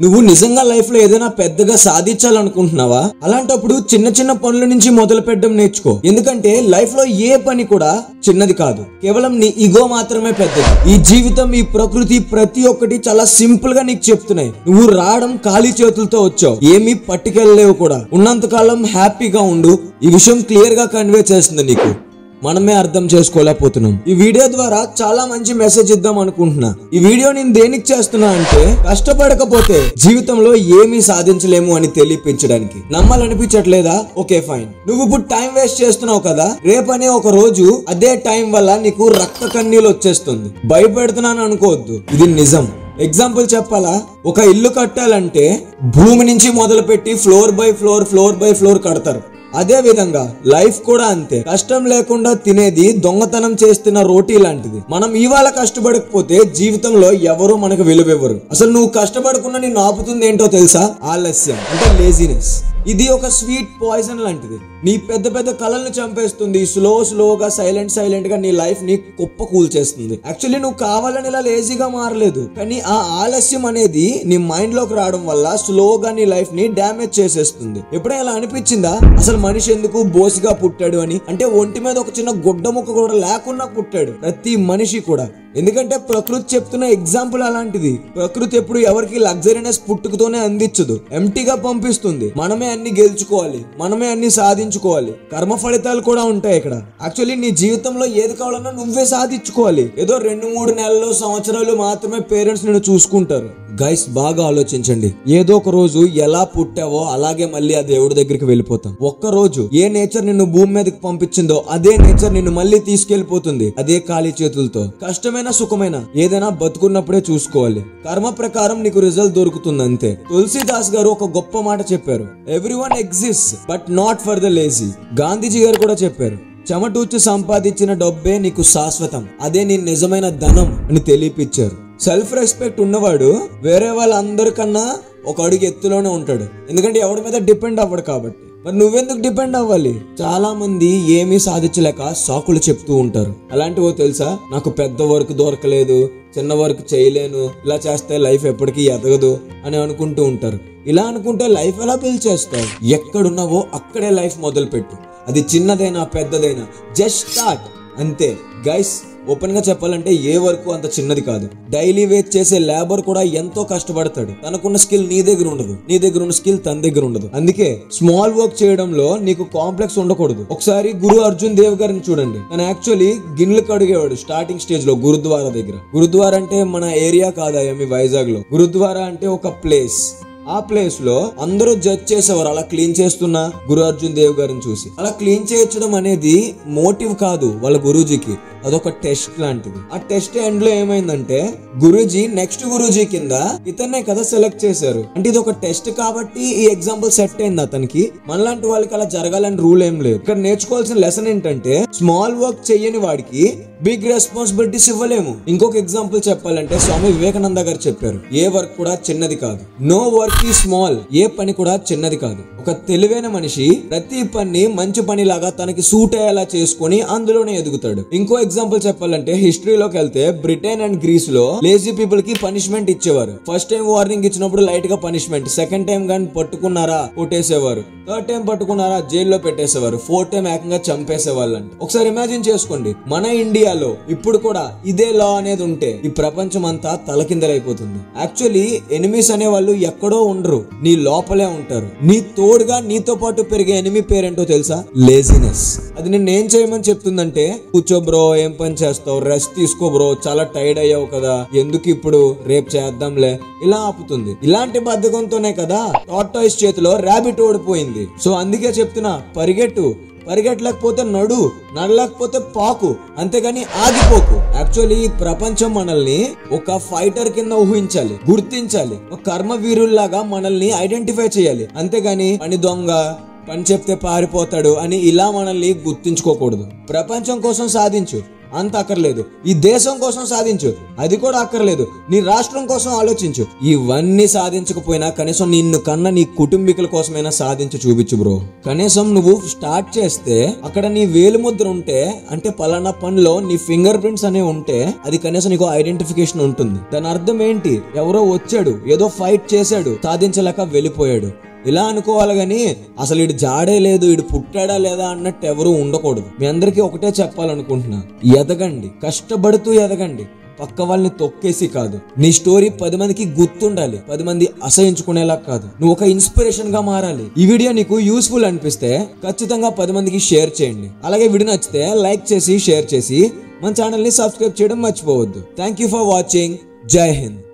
నువ్వు నిజంగా లైఫ్ లో ఏదైనా పెద్దగా సాధించాలనుకుంటున్నావా? అలాంటప్పుడు చిన్న చిన్న పనుల నుంచి మొదలు పెట్టడం నేర్చుకో. ఎందుకంటే లైఫ్ లో ఏ పని కూడా చిన్నది కాదు, కేవలం నీ ఈగో మాత్రమే పెద్దది. ఈ జీవితం, ఈ ప్రకృతి, ప్రతి ఒక్కటి చాలా సింపుల్ గా నీకు చెప్తున్నాయి. నువ్వు రావడం ఖాళీ చేతులతో వచ్చావు, ఏమీ పట్టుకెళ్ళలేవు కూడా. ఉన్నంత కాలం హ్యాపీగా ఉండు. ఈ విషయం క్లియర్ గా కన్వే చేస్తుంది నీకు. మనమే అర్థం చేసుకోలేకపోతున్నాం. ఈ వీడియో ద్వారా చాలా మంచి మెసేజ్ ఇద్దాం అనుకుంటున్నా. ఈ వీడియో నేను దేనికి చేస్తున్నా అంటే, కష్టపడకపోతే జీవితంలో ఏమీ సాధించలేము అని తెలియపించడానికి. నమ్మాలనిపించట్లేదా? Okay fine. నువ్వు ఇప్పుడు టైం వేస్ట్ చేస్తున్నావు కదా, రేపనే ఒక రోజు అదే టైం వల్ల నీకు రక్త కన్నీళ్ళు వచ్చేస్తుంది. భయపెడుతున్నాను అనుకోవద్దు, ఇది నిజం. ఎగ్జాంపుల్ చెప్పాలా? ఒక ఇల్లు కట్టాలంటే భూమి నుంచి మొదలు పెట్టి ఫ్లోర్ బై ఫ్లోర్ కడతారు. అదే విధంగా లైఫ్ కూడా అంతే. కష్టం లేకుండా తినేది దొంగతనం చేస్తున్న రోటీ లాంటిది. మనం ఇవాళ కష్టపడకపోతే జీవితంలో ఎవరు మనకు విలువెవ్వరు. అసలు నువ్వు కష్టపడకుండా నిన్ను ఆపుతుంది ఏంటో తెలుసా? ఆలస్యం, అంటే లేజినెస్. ఇది ఒక స్వీట్ పాయిజన్ లాంటిది. నీ పెద్ద పెద్ద కళలను చంపేస్తుంది. స్లోగా సైలెంట్ గా నీ లైఫ్ ని కుప్ప కూల్చేస్తుంది. యాక్చువల్లీ నువ్వు కావాలని ఇలా లేజీగా మారలేదు, కానీ ఆ ఆలస్యం అనేది నీ మైండ్ లోకి రావడం వల్ల స్లోగా నీ లైఫ్ ని డ్యామేజ్ చేసేస్తుంది. ఎప్పుడైనా ఇలా అనిపించిందా? అసలు మనిషి ఎందుకు బోసిగా పుట్టాడు అని? అంటే ఒంటి మీద ఒక చిన్న గుడ్డ ముక్క కూడా లేకుండా పుట్టాడు ప్రతి మనిషి కూడా. ఎందుకంటే ప్రకృతి చెప్తున్న ఎగ్జాంపుల్ అలాంటిది. ప్రకృతి ఎప్పుడు ఎవరికి లగ్జరీనెస్ పుట్టుకతోనే అందించదు, ఎంటీగా పంపిస్తుంది. మనమే అన్ని గెలుచుకోవాలి, మనమే అన్ని సాధించుకోవాలి. కర్మ ఫలితాలు కూడా ఉంటాయి ఇక్కడ. యాక్చువల్లీ నీ జీవితంలో ఏది కావాలన్నా నువ్వే సాధించుకోవాలి. ఏదో 2-3 నెలలు, సంవత్సరాలు మాత్రమే పేరెంట్స్ నిన్ను చూసుకుంటారు. గైస్, బాగా ఆలోచించండి. ఏదో ఒక రోజు ఎలా పుట్టావో అలాగే మళ్ళీ ఆ దేవుడి దగ్గరికి వెళ్ళిపోతాం. ఒక్క రోజు ఏ నేచర్ నిన్ను భూమి మీదకి పంపించిందో అదే నేచర్ నిన్ను మళ్ళీ తీసుకెళ్లిపోతుంది, అదే ఖాళీ చేతులతో. కష్టమైన సుఖమైన ఏదైనా బతుకున్నప్పుడే చూసుకోవాలి. కర్మ ప్రకారం నీకు రిజల్ట్ దొరుకుతుంది అంతే. తులసీదాస్ గారు ఒక గొప్ప మాట చెప్పారు, everyone exist but not for the lazy. Gandhiji గారు కూడా చెప్పారు, చెమటూచి సంపాదించిన డబ్బే నీకు శాశ్వతం, అదే నీ నిజమైన ధనం అని తెలియపిచ్చారు. సెల్ఫ్ రెస్పెక్ట్ ఉన్నవాడు వేరే వాళ్ళందరికన్నా ఒక అడుగు ఎత్తులోనే ఉంటాడు. ఎందుకంటే ఎవరి మీద డిపెండ్ అవ్వడు కాబట్టి. మరి నువ్వెందుకు డిపెండ్ అవ్వాలి? చాలా మంది ఏమీ సాధించలేక సాకులు చెప్తూ ఉంటారు. అలాంటివో తెలుసా? నాకు పెద్ద వర్క్ దొరకలేదు, చిన్న వర్క్ చేయలేను, ఇలా చేస్తే లైఫ్ ఎప్పటికీ ఎదగదు అని అనుకుంటూ ఉంటారు. ఇలా అనుకుంటే లైఫ్ ఎలా బిల్డ్ చేస్తావు? ఎక్కడున్నావో అక్కడే లైఫ్ మొదలు పెట్టు. అది చిన్నదైనా పెద్దదైనా జస్ట్ స్టార్ట్ అంతే. గైస్, ఓపెన్ గా చెప్పాలంటే ఏ వర్క్ అంత చిన్నది కాదు. డైలీ వేజ్ చేసే లేబర్ కూడా ఎంతో కష్టపడతాడు. తనకున్న స్కిల్ నీ దగ్గర ఉండదు, నీ దగ్గర ఉన్న స్కిల్ తన దగ్గర ఉండదు. అందుకే స్మాల్ వర్క్ చేయడంలో నీకు కాంప్లెక్స్ ఉండకూడదు. ఒకసారి గురు అర్జున్ దేవ్ గారిని చూడండి. తను యాక్చువల్లీ గిన్నెలు కడిగేవాడు స్టార్టింగ్ స్టేజ్ లో గురుద్వారా దగ్గర. గురుద్వారా అంటే మన ఏరియా కాదా మీ వైజాగ్ లో? గురుద్వారా అంటే ఒక ప్లేస్. ఆ ప్లేస్ లో అందరూ జడ్జ్ చేసేవారు అలా క్లీన్ చేస్తున్న గురు అర్జున్ దేవ్ గారిని చూసి. అలా క్లీన్ చేయించడం అనేది మోటివ్ కాదు వాళ్ళ గురూజీకి, అదొక టెస్ట్ లాంటిది. ఆ టెస్ట్ ఎండ్ లో ఏమైందంటే గురూజీ నెక్స్ట్ గురూజీ కింద ఇతన్నే కదా సెలెక్ట్ చేశారు. అంటే ఇది ఒక టెస్ట్ కాబట్టి ఈ ఎగ్జాంపుల్ సెట్ అయింది అతనికి. మనలాంటి వాళ్ళకి అలా జరగాలని రూల్ ఏం లేదు. ఇక్కడ నేర్చుకోవాల్సిన లెసన్ ఏంటంటే, స్మాల్ వర్క్ చెయ్యని వాడికి బిగ్ రెస్పాన్సిబిలిటీస్ ఇవ్వలేము. ఇంకొక ఎగ్జాంపుల్ చెప్పాలంటే స్వామి వివేకానంద గారు చెప్పారు, ఏ వర్క్ కూడా చిన్నది కాదు. నో వర్క్ ఈ స్మాల్. ఏ పని కూడా చిన్నది కాదు. ఒక తెలివైన మనిషి ప్రతి పని మంచి పని లాగా తనకి సూట్ అయ్యేలా చేసుకుని అందులోనే ఎదుగుతాడు. ఇంకో ఎగ్జాంపుల్ చెప్పాలంటే హిస్టరీలోకి వెళ్తే బ్రిటన్ అండ్ గ్రీస్ లో లేజీ పీపుల్ కి పనిష్మెంట్ ఇచ్చేవారు. ఫస్ట్ టైం వార్నింగ్ ఇచ్చినప్పుడు లైట్ గా పనిష్మెంట్, సెకండ్ టైం గాని పట్టుకున్నారా కొట్టేసేవారు, థర్డ్ టైం పట్టుకున్నారా జైల్లో పెట్టేసేవారు, ఫోర్త్ టైం ఏకంగా చంపేసేవాళ్ళు. ఒకసారి ఇమాజిన్ చేసుకోండి, మన ఇండియాలో ఇప్పుడు కూడా ఇదే లా అనేది ఉంటే ఈ ప్రపంచం అంతా తలకిందలైపోతుంది. యాక్చువల్లీ ఎనిమీస్ అనే వాళ్ళు ఎక్కడో ఉండరు, నీ లోపలే ఉంటారు. నీ తోడుగా నీతో పాటు పెరిగే ఎనిమీ పేరేంటో తెలుసా? లేజినెస్. అది నేను ఏం చేయమని చెప్తుందంటే, కూర్చో బ్రో, ఏం పని చేస్తావు, రెస్ట్ తీసుకో బ్రో, చాలా టైర్డ్ అయ్యావు కదా, ఎందుకు ఇప్పుడు, రేపు చేద్దాంలే, ఇలా ఆపుతుంది. ఇలాంటి బద్ధకంతోనే కదా టార్టాయిస్ చేతిలో ర్యాబిట్ ఓడిపోయింది. సో అందుకే చెప్తున్నా, పరిగెట్టలేకపోతే నడలేకపోతే పాకు, అంతేగాని ఆగిపోకు. యాక్చువల్లీ ఈ ప్రపంచం మనల్ని ఒక ఫైటర్ కింద ఊహించాలి, గుర్తించాలి, ఒక కర్మ వీరుల్లాగా మనల్ని ఐడెంటిఫై చేయాలి. అంతేగాని పని దొంగ, పని చెప్తే పారిపోతాడు అని ఇలా మనల్ని గుర్తించుకోకూడదు. ప్రపంచం కోసం సాధించు, అంత అక్కర్లేదు. ఈ దేశం కోసం సాధించు, అది కూడా అక్కర్లేదు. నీ రాష్ట్రం కోసం ఆలోచించు. ఇవన్నీ సాధించకపోయినా కనీసం నిన్ను కన్నా నీ కుటుంబీకుల కోసమైనా సాధించి చూపించు బ్రో. కనీసం నువ్వు స్టార్ట్ చేస్తే అక్కడ నీ వేలిముద్ర ఉంటే, అంటే పలానా పనిలో నీ ఫింగర్ ప్రింట్స్ అనేవి ఉంటే, అది కనీసం నీకు ఐడెంటిఫికేషన్ ఉంటుంది. దాని అర్థం ఏంటి? ఎవరో వచ్చాడు, ఏదో ఫైట్ చేశాడు, సాధించలేక వెళ్ళిపోయాడు, ఇలా అనుకోవాలి గాని అసలు వీడు జాడే లేదు, వీడు పుట్టాడా లేదా అన్నట్టు ఎవరు ఉండకూడదు. మీ అందరికీ ఒకటే చెప్పాలనుకుంటున్నా, ఎదగండి, కష్టపడుతూ ఎదగండి, పక్క వాళ్ళని తొక్కేసి కాదు. నీ స్టోరీ 10 మందికి గుర్తుండాలి, 10 మంది అసహించుకునేలా కాదు. నువ్వు ఒక ఇన్స్పిరేషన్ గా మారాలి. ఈ వీడియో నీకు యూస్ఫుల్ అనిపిస్తే ఖచ్చితంగా 10 మందికి షేర్ చేయండి. అలాగే వీడియో నచ్చితే లైక్ చేసి షేర్ చేసి మన ఛానల్ ని సబ్స్క్రైబ్ చేయడం మర్చిపోవద్దు. Thank you for watching. జై హింద్.